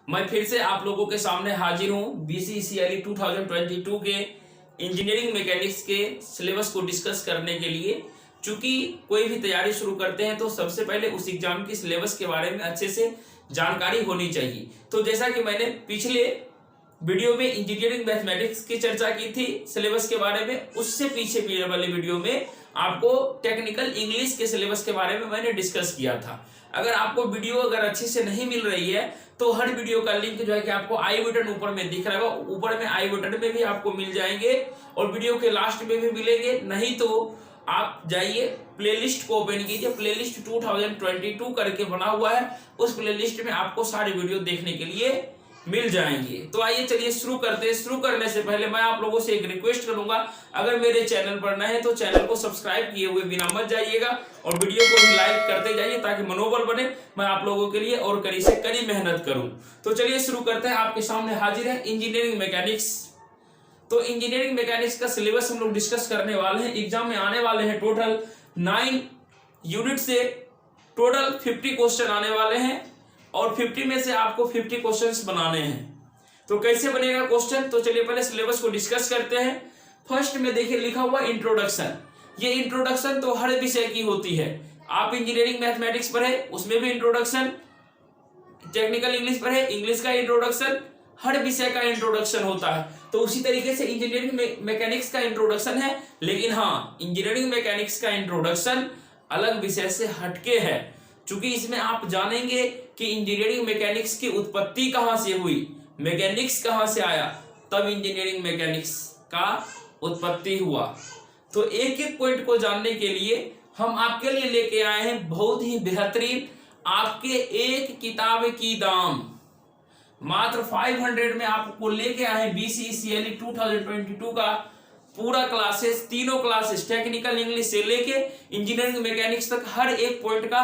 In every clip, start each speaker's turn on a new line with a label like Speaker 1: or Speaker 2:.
Speaker 1: मैं फिर से आप लोगों के सामने हाजिर हूँ BCCLE 2022 के इंजीनियरिंग मैकेनिक्स के सिलेबस को डिस्कस करने के लिए। चूंकि कोई भी तैयारी शुरू करते हैं तो सबसे पहले उस एग्जाम की सिलेबस के बारे में अच्छे से जानकारी होनी चाहिए। तो जैसा कि मैंने पिछले वीडियो में इंजीनियरिंग मैथमेटिक्स की चर्चा की थी सिलेबस के बारे में, उससे पीछे वाले वीडियो में आपको टेक्निकल इंग्लिश के सिलेबस के बारे में मैंने डिस्कस किया था। अगर आपको वीडियो अच्छे से नहीं मिल रही है तो हर वीडियो का लिंक जो है कि आपको आई बटन ऊपर में दिख रहा है, ऊपर में आई बटन में भी आपको मिल जाएंगे और वीडियो के लास्ट में भी मिलेंगे। नहीं तो आप जाइए प्लेलिस्ट को ओपन कीजिए, प्लेलिस्ट 2022 करके बना हुआ है, उस प्लेलिस्ट में आपको सारे वीडियो देखने के लिए मिल जाएंगे। तो आइए चलिए शुरू करते हैं। शुरू करने से पहले मैं आप लोगों से एक रिक्वेस्ट करूंगा, अगर मेरे चैनल पर नए हैं तो चैनल को सब्सक्राइब किए हुए बिना मत जाइएगा और वीडियो को भी लाइक करते जाइए ताकि मनोबल बने, मैं आप लोगों के लिए और कड़ी से कड़ी मेहनत करूं। तो चलिए शुरू करते हैं। आपके सामने हाजिर है इंजीनियरिंग मैकेनिक्स। तो इंजीनियरिंग मैकेनिक्स का सिलेबस हम लोग डिस्कस करने वाले हैं। एग्जाम में आने वाले हैं टोटल 9 यूनिट से टोटल 50 क्वेश्चन आने वाले हैं और 50 में से आपको 50 क्वेश्चंस बनाने हैं। तो कैसे बनेगा क्वेश्चन, तो चलिए पहले सिलेबस को डिस्कस करते हैं। फर्स्ट में देखिए लिखा हुआ इंट्रोडक्शन। ये इंट्रोडक्शन तो हर विषय की होती है। आप इंजीनियरिंग मैथमेटिक्स पढ़े उसमें भी इंट्रोडक्शन, टेक्निकल इंग्लिश पढ़े इंग्लिश का इंट्रोडक्शन, हर विषय का इंट्रोडक्शन होता है। तो उसी तरीके से इंजीनियरिंग मैकेनिक्स का इंट्रोडक्शन है, लेकिन हाँ इंजीनियरिंग मैकेनिक्स का इंट्रोडक्शन अलग विषय से हटके है, क्योंकि इसमें आप जानेंगे कि इंजीनियरिंग मैकेनिक्स की उत्पत्ति कहां से हुई, मैकेनिक्स कहां से आया, तब इंजीनियरिंग मैकेनिक्स का उत्पत्ति हुआ। तो एक एक पॉइंट को जानने के लिए हम आपके लिए लेके आए हैं बहुत ही बेहतरीन, आपके एक किताब की दाम मात्र 500 में आपको लेके आए हैं BCCLE 2022 का पूरा क्लासेस, तीनों क्लासेस टेक्निकल इंग्लिश से लेके इंजीनियरिंग मैकेनिक्स तक हर एक पॉइंट का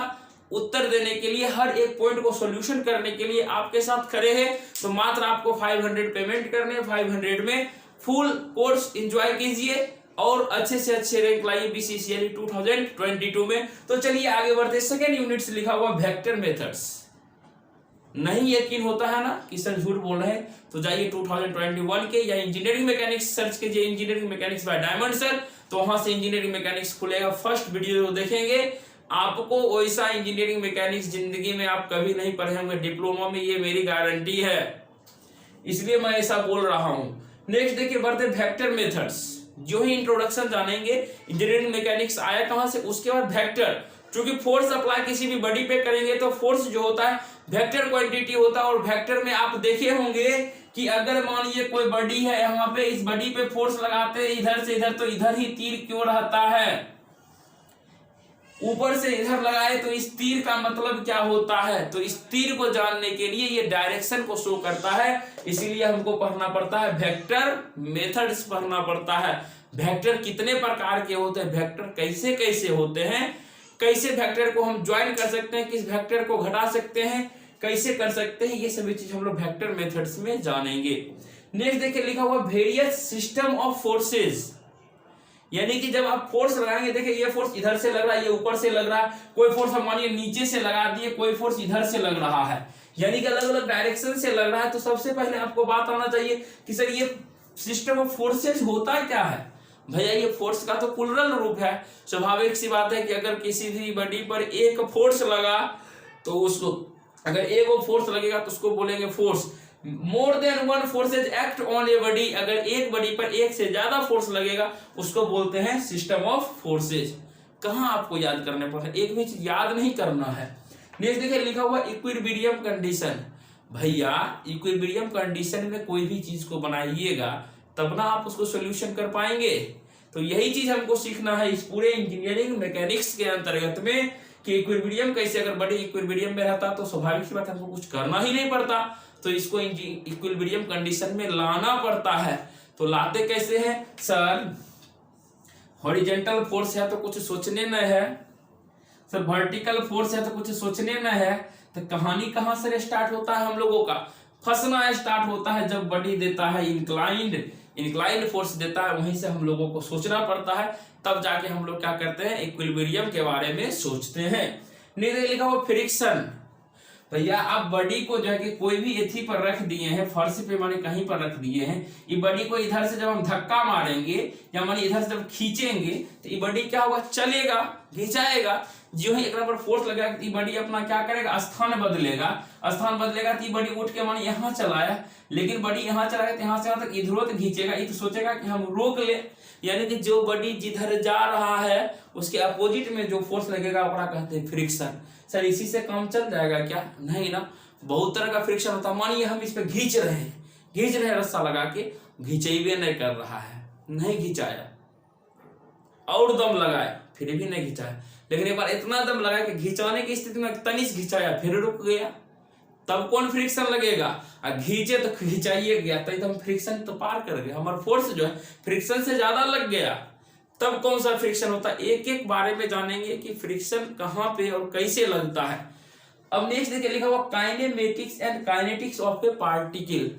Speaker 1: उत्तर देने के लिए, हर एक पॉइंट को सॉल्यूशन करने के लिए आपके साथ खड़े हैं। तो मात्र आपको 500 पेमेंट करने, 500 में फुल कोर्स एंजॉय कीजिए और अच्छे से अच्छे रैंक लाइए BCCLE 2022 में। तो चलिए आगे बढ़ते। सेकेंड यूनिट से लिखा हुआ वेक्टर मेथड्स। नहीं यकीन होता है ना कि सर झूठ बोल रहे हैं, तो जाइए 2021 के या इंजीनियरिंग मैकेनिक्स सर्च कीजिए, engineering mechanics by diamond sir, तो वहां से इंजीनियरिंग मैकेनिक्स खुलेगा। फर्स्ट वीडियो देखेंगे, आपको वैसा इंजीनियरिंग मैकेनिक्स जिंदगी में आप कभी नहीं पढ़े होंगे डिप्लोमा में, ये मेरी गारंटी है, इसलिए मैं ऐसा बोल रहा हूं। नेक्स्ट देखिए बढ़ते वेक्टर मेथड्स। जो ही इंट्रोडक्शन जानेंगे इंजीनियरिंग मैकेनिक्स आया कहां से, उसके बाद वेक्टर, क्योंकि फोर्स अप्लाई किसी भी बॉडी पे करेंगे तो फोर्स जो होता है वेक्टर क्वांटिटी होता है। और वेक्टर में आप देखे होंगे कि अगर मान लीजिए कोई बॉडी है, यहाँ पे इस बॉडी पे फोर्स लगाते हैं इधर से इधर, तो इधर ही तीर क्यों रहता है, ऊपर से इधर लगाए तो इस तीर का मतलब क्या होता है। तो इस तीर को जानने के लिए ये डायरेक्शन को शो करता है, इसीलिए हमको पढ़ना पड़ता है वेक्टर मेथड्स पढ़ना पड़ता है। वेक्टर कितने प्रकार के होते हैं, वेक्टर कैसे कैसे होते हैं, कैसे वेक्टर को हम ज्वाइन कर सकते हैं, किस वेक्टर को घटा सकते हैं, कैसे कर सकते हैं, ये सभी चीज हम लोग वेक्टर मेथड्स में जानेंगे। नेक्स्ट देखिए लिखा हुआ वेरियस सिस्टम ऑफ फोर्सेस, यानी कि जब आप फोर्स लगाएंगे, देखिए ये फोर्स इधर से लग रहा है, ये ऊपर से लग रहा है, कोई फोर्स हम मानिए नीचे से लगा दिए, कोई फोर्स इधर से लग रहा है, यानी कि अलग अलग डायरेक्शन से लग रहा है। तो सबसे पहले आपको बात आना चाहिए कि सर ये सिस्टम ऑफ फोर्सेस होता क्या है। भैया ये फोर्स का तो प्लुरल रूप है। स्वाभाविक सी बात है कि अगर किसी भी बॉडी पर एक फोर्स लगा तो उसको, अगर एक फोर्स लगेगा तो उसको बोलेंगे force. More than one forces act on a body, अगर एक बॉडी पर एक से ज्यादा फोर्स लगेगा उसको बोलते हैं सिस्टम ऑफ फोर्सेज। कहां आपको याद करने पर है, एक भी चीज याद नहीं करना है। नेक्स्ट देखिए लिखा हुआ इक्विलिब्रियम कंडीशन। भैया इक्विलिब्रियम कंडीशन में कोई भी चीज को बनाइएगा तब ना आप उसको सोल्यूशन कर पाएंगे। तो यही चीज हमको सीखना है इस पूरे इंजीनियरिंग मैकेनिक्स के अंतर्गत में कि इक्विलिब्रियम कैसे, अगर बॉडी इक्विलिब्रियम में रहता तो स्वाभाविक सी बात हमको कुछ करना ही नहीं पड़ता, तो इसको इक्विलिब्रियम कंडीशन में लाना पड़ता है। तो लाते कैसे हैं सर, हॉरिजॉन्टल फोर्स है तो कुछ सोचने न है, सर वर्टिकल फोर्स है तो कुछ सोचने न है। तो कहानी कहां से स्टार्ट होता है, हम लोगों का फंसना स्टार्ट होता है जब बॉडी देता है इंक्लाइंड फोर्स देता है, वहीं से हम लोगों को सोचना पड़ता है, तब जाके हम लोग क्या करते हैं इक्विलिब्रियम के बारे में सोचते हैं। नीचे लिखा हुआ फ्रिक्शन। भैया आप बॉडी को जो है कि कोई भी एथी पर रख दिए हैं, फर्श पे माने कहीं पर रख दिए हैं, ये बॉडी को इधर से जब हम धक्का मारेंगे या माने इधर से जब खींचेंगे तो ये बॉडी क्या होगा, चलेगा, घिंचाएगा। जो ही एक पर फोर्स लगेगा तो ये बॉडी अपना क्या करेगा, स्थान बदलेगा। स्थान बदलेगा तो ये बॉडी उठ के माने यहाँ चलाया, लेकिन बॉडी यहाँ चलाएगा तो यहाँ से यहाँ तक इधरों तक खींचेगा। ये तो सोचेगा कि हम रोक ले, यानी कि जो बॉडी जिधर जा रहा है उसके अपोजिट में जो फोर्स लगेगा वो कहते हैं फ्रिक्शन। सर इसी से काम चल जाएगा क्या? नहीं ना, बहुत तरह का फ्रिक्शन होता है। मानिए हम इस पे खींच रहे हैं रस्सा लगा के, घिंचेबे नहीं कर रहा है, नहीं घिंचाया, और दम लगाए फिर भी नहीं घिंचाया, लेकिन एक बार इतना दम लगाया कि घिंचाने की स्थिति में तनिस घिंचाया फिर रुक गया, तब कौन फ्रिक्शन लगेगा? घींचे तो खिंचाइए गया तो हम फ्रिक्शन तो पार कर गए, हमारा फोर्स जो है फ्रिक्शन से ज्यादा लग गया, तब कौन सा फ्रिक्शन होता है? एक एक बारे में जानेंगे कि फ्रिक्शन कहां पे और कैसे लगता है। अब नेक्स्ट देखिए लिखा हुआ kinematics and kinetics of A particle.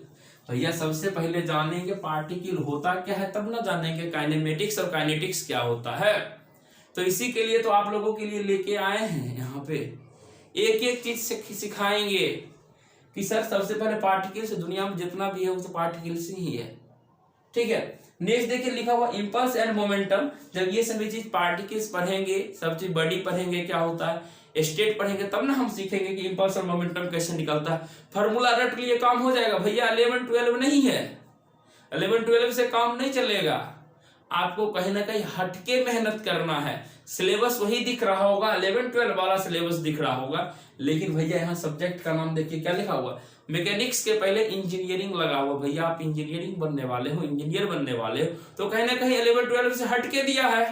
Speaker 1: भैया सबसे पहले जानेंगे पार्टिकल होता क्या है, तब ना जानेंगे काइनेमेटिक्स और काइनेटिक्स क्या होता है। तो इसी के लिए तो आप लोगों के लिए लेके आए हैं, यहाँ पे एक एक चीज सिखाएंगे कि सर सबसे पहले पार्टिकल्स, दुनिया में जितना भी है वो तो पार्टिकल्स ही है, ठीक है। नेक्स्ट देखिए लिखा हुआ इंपल्स एंड मोमेंटम। जब ये सभी चीज पार्टिकल्स पढ़ेंगे, सब चीज बॉडी पढ़ेंगे क्या होता है, स्टेट पढ़ेंगे, तब ना हम सीखेंगे कि इंपल्स और मोमेंटम कैसे निकलता है। फॉर्मूला रट लिए काम हो जाएगा भैया, 11-12 नहीं है, 11-12 से काम नहीं चलेगा, आपको कहीं ना कहीं हटके मेहनत करना है। सिलेबस वही दिख रहा होगा, 11-12 वाला सिलेबस दिख रहा होगा, लेकिन भैया यहाँ सब्जेक्ट का नाम देखिए क्या लिखा हुआ, मैकेनिक्स के पहले इंजीनियरिंग लगा हुआ। भैया आप इंजीनियरिंग बनने वाले हो, इंजीनियर बनने वाले हो, तो कहीं ना कहीं 11-12 से हटके दिया है।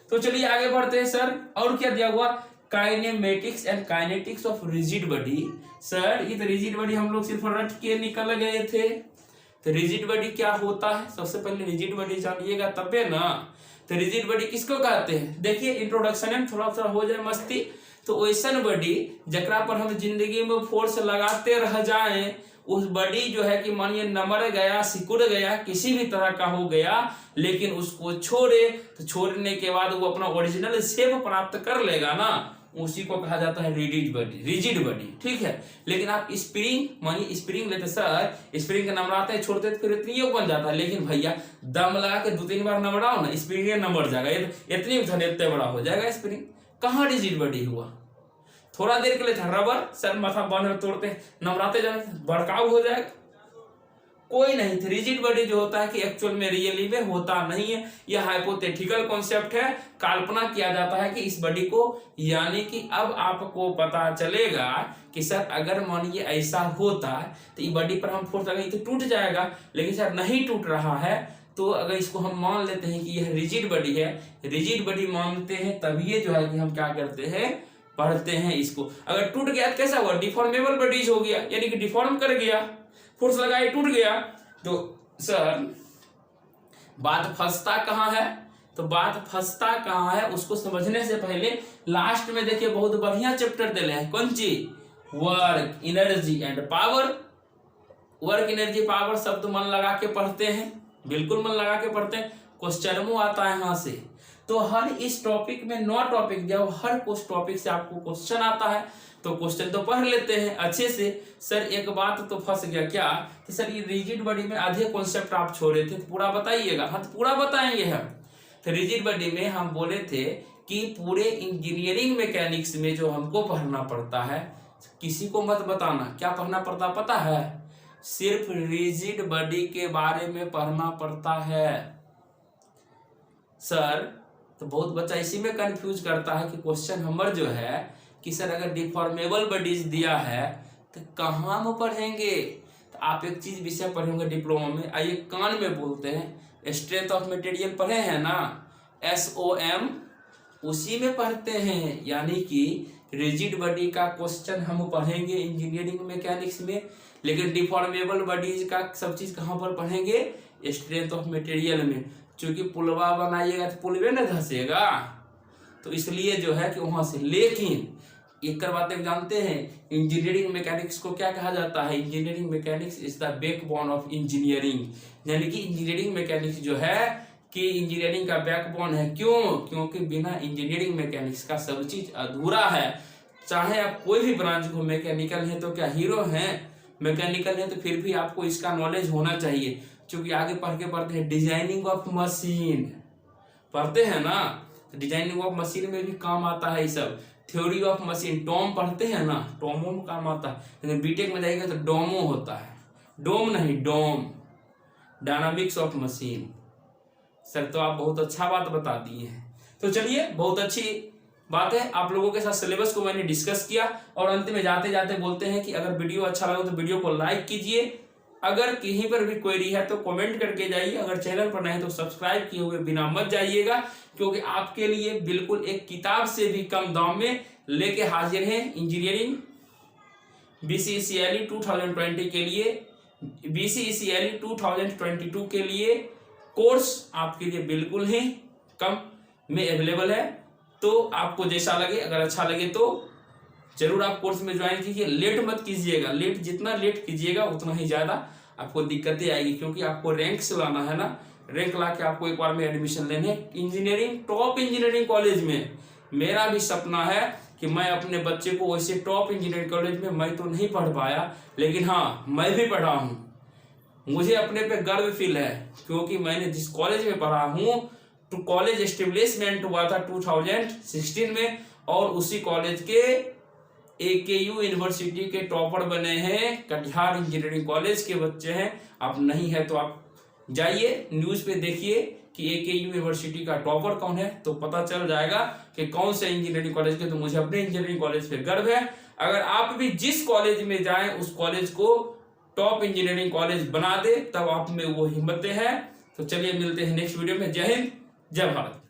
Speaker 1: तो चलिए आगे बढ़ते हैं सर, और क्या दिया हुआ, kinematics and kinetics of rigid body. Sir ये तो रिजिड बॉडी हम लोग सिर्फ रट के निकल गए थे, तो रिजिड बॉडी क्या होता है, सबसे पहले रिजिड बॉडी जानिएगा तबे ना। तो रिजिड बॉडी किसको कहते हैं, देखिए इंट्रोडक्शन में थोड़ा सा हो जाए मस्ती। तो वैसन बॉडी जकरा पर हम जिंदगी में फोर्स लगाते रह जाएं, उस बॉडी जो है कि मानिए नमर गया, सिकुड़ गया, किसी भी तरह का हो गया, लेकिन उसको छोड़े तो छोड़ने के बाद वो अपना ओरिजिनल शेप प्राप्त कर लेगा ना, उसी को कहा जाता है रिजिड बॉडी, ठीक है। लेकिन आप स्प्रिंग, मानिए स्प्रिंग लेते, सर स्प्रिंग का नंबराते हैं, छोड़ते फिर इतनी बन जाता है, लेकिन भैया दम लगा के 2-3 बार नंबराओ ना, स्प्रिंग नंबर जाएगा, इतनी इतने बड़ा हो जाएगा स्प्रिंग। कहाँ रिजिड बॉडी हुआ, थोड़ा देर के लिए था रबर, सर माथा बांध तोड़ते नंबराते जाने भड़काऊ हो जाएगा, कोई नहीं। रिजिड बॉडी जो होता है कि एक्चुअल में रियली में होता नहीं है, यह हाइपोथेटिकल कॉन्सेप्ट है, कल्पना किया जाता है कि इस बॉडी को, यानी कि अब आपको पता चलेगा कि सर अगर मानिए ऐसा होता तो ये बॉडी पर हम फोर्स लगाएंगे तो टूट जाएगा, लेकिन सर नहीं टूट रहा है, तो अगर इसको हम मान लेते हैं कि यह रिजिड बॉडी है, रिजिड बॉडी मानते हैं, तभी जो है कि हम क्या करते हैं, पढ़ते हैं इसको। अगर टूट गया तो कैसा हुआ, डिफॉर्मेबल बॉडीज हो गया, यानी कि डिफॉर्म कर गया, फोर्स लगाए टूट गया। तो सर बात फंसता कहां है, तो बात फंसता कहां है उसको समझने से पहले लास्ट में देखिए बहुत बढ़िया चैप्टर दिले हैं, कौन चीज, work energy and power. Work energy power शब्द मन लगा के पढ़ते हैं, बिल्कुल मन लगा के पढ़ते हैं, क्वेश्चन आता है यहाँ से। तो हर इस टॉपिक में 9 टॉपिक दिया, हर कुछ टॉपिक से आपको क्वेश्चन आता है, तो क्वेश्चन तो पढ़ लेते हैं अच्छे से। सर एक बात तो फंस गया क्या कि सर ये रिजिड बॉडी में आधे कॉन्सेप्ट आप छोड़े थे, तो पूरा बताइएगा। हाँ तो पूरा बताएंगे हम। तो रिजिड बॉडी में हम बोले थे कि पूरे इंजीनियरिंग मैकेनिक्स में जो हमको पढ़ना पड़ता है, किसी को मत बताना क्या पढ़ना पड़ता, पता है, सिर्फ रिजिड बॉडी के बारे में पढ़ना पड़ता है। सर तो बहुत बच्चा इसी में कंफ्यूज करता है कि क्वेश्चन नंबर जो है कि सर अगर डिफॉर्मेबल बॉडीज दिया है तो कहाँ हम पढ़ेंगे। तो आप एक चीज विषय पढ़ेंगे डिप्लोमा में, आइए कान में बोलते हैं, स्ट्रेंथ ऑफ मटेरियल पढ़े हैं ना, SOM, उसी में पढ़ते हैं। यानी कि रिजिड बॉडी का क्वेश्चन हम पढ़ेंगे इंजीनियरिंग मैकेनिक्स में, लेकिन डिफॉर्मेबल बॉडीज का सब चीज कहाँ पर पढ़ेंगे, स्ट्रेंथ ऑफ मटेरियल में। क्योंकि पुलवा बनाइएगा तो पुलवे न धसेगा, तो इसलिए जो है कि वहां से। लेकिन एक बात एक जानते हैं, इंजीनियरिंग मैकेनिक्स को क्या कहा जाता है, engineering mechanics is the backbone of engineering. यानी कि इंजीनियरिंग मैकेनिक्स जो है कि इंजीनियरिंग का बैकबोन है। क्यों, क्योंकि बिना इंजीनियरिंग मैकेनिक्स का सब चीज अधूरा है। चाहे आप कोई भी ब्रांच को, मैकेनिकल है तो क्या हीरो हैं, मैकेनिकल है तो फिर भी आपको इसका नॉलेज होना चाहिए, क्योंकि आगे पढ़ के पढ़ते हैं डिजाइनिंग ऑफ मशीन पढ़ते हैं ना, डिजाइनिंग ऑफ मशीन में भी काम आता है ये सब। थ्योरी ऑफ मशीन टॉम पढ़ते हैं ना, टॉमो में काम आता है। बीटेक में जाएगा तो डोमो होता है, डोम नहीं डोम, डायनामिक्स ऑफ मशीन। सर तो आप बहुत अच्छा बात बता दिए हैं। तो चलिए, बहुत अच्छी बात है, आप लोगों के साथ सिलेबस को मैंने डिस्कस किया। और अंत में जाते जाते बोलते हैं कि अगर वीडियो अच्छा लगा तो वीडियो को लाइक कीजिए, अगर कहीं पर भी क्वेरी है तो कमेंट करके जाइए, अगर चैनल पर नए तो सब्सक्राइब किए हुए बिना मत जाइएगा, क्योंकि आपके लिए बिल्कुल एक किताब से भी कम दाम में लेके हाजिर हैं इंजीनियरिंग BCECLE 2020 के लिए, BCECLE 2022 के लिए कोर्स आपके लिए बिल्कुल ही कम में अवेलेबल है। तो आपको जैसा लगे, अगर अच्छा लगे तो जरूर आप कोर्स में ज्वाइन कीजिए। लेट मत कीजिएगा, जितना लेट कीजिएगा उतना ही ज्यादा आपको दिक्कतें आएगी, क्योंकि आपको रैंक से लाना है ना, रैंक ला के आपको एक बार में एडमिशन लेने हैं इंजीनियरिंग, टॉप इंजीनियरिंग कॉलेज में। मेरा भी सपना है कि मैं अपने बच्चे को वैसे टॉप इंजीनियरिंग कॉलेज में, मैं तो नहीं पढ़ पाया लेकिन हाँ मैं भी पढ़ा हूँ, मुझे अपने पे गर्व फील है, क्योंकि मैंने जिस कॉलेज में पढ़ा हूँ तो कॉलेज एस्टेब्लिशमेंट हुआ था 2016 में, और उसी कॉलेज के AKU यूनिवर्सिटी के टॉपर बने हैं, कटिहार इंजीनियरिंग कॉलेज के बच्चे हैं। आप नहीं है तो आप जाइए न्यूज पे देखिए कि AKU यूनिवर्सिटी का टॉपर कौन है, तो पता चल जाएगा कि कौन से इंजीनियरिंग कॉलेज के। तो मुझे अपने इंजीनियरिंग कॉलेज पे गर्व है। अगर आप भी जिस कॉलेज में जाएं उस कॉलेज को टॉप इंजीनियरिंग कॉलेज बना दे, तब आप में वो हिम्मतें हैं। तो चलिए मिलते हैं नेक्स्ट वीडियो में। जय हिंद, जय भारत।